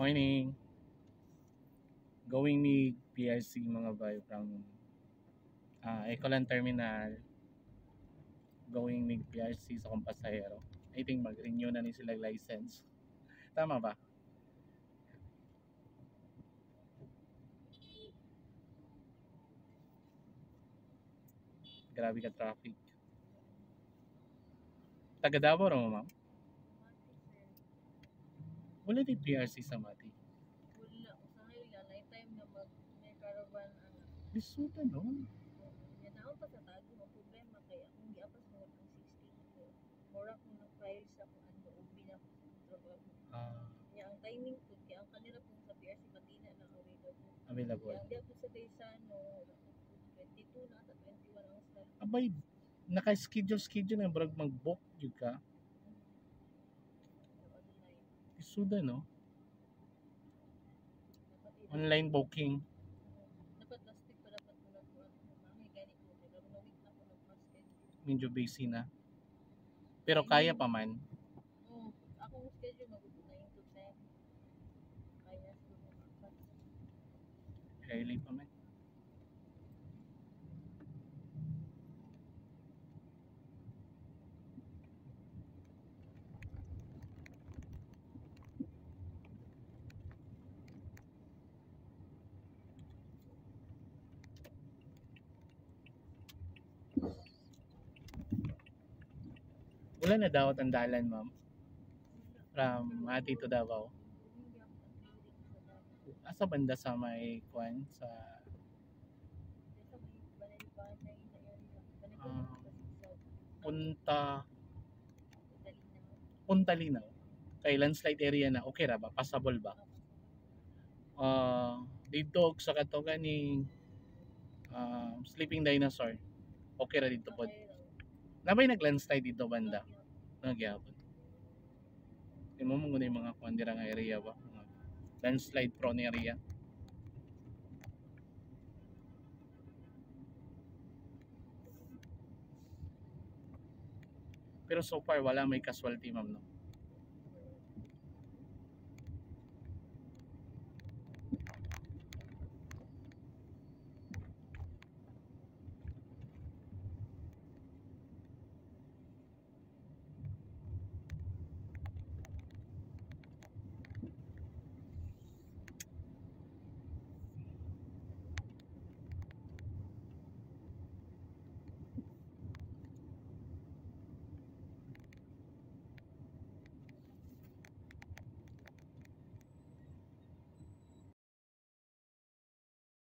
Morning. Going me PRC mga bay from Ecoland Terminal. Going me PRC sa kong pasahero. I think mag-renew na ni sila license. Tama ba? Grabe ka traffic. Taga Davao ra mo, ma'am? Wala din PRC sa Mati. Wala. Usahay lang. Night time na may caravan. Bisuta no? Yan na pa sa tago. Ang problema kaya kung giapas mo ang 16 ko. Mura kung na-file sa kung ano ubi na trabaho. Kaya ang timing po, kaya ang kanila po sa PRC Matina na available. Available. Kaya di ako sa Daysano, 22 na sa 21 ang start. Abay, naka-schedule na brag mag-book yun ka. Isuda no? Online booking. Dapat plastic pa dapat mo na po. Mga ganit mo. Pero na-week na po ng-schedule. Medyo busy na. Pero kaya pa man. Akong schedule mag-9 to 10. Kaya sa Early pa man. Wala na daw ang dalan, ma'am. From Mati to Davao. Asa banda sa may kwan sa Punta Linaw. Kay landslide area na okay ra ba? Passable ba? Dito sa katugan ni Sleeping Dinosaur. Okay ra dito pod. Nabay nag-landslide dito banda. Nagyapon. Imo mo yung mga kwan dira nga area ba? Mga landslide prone area. Pero so far wala may casualty, ma'am, no?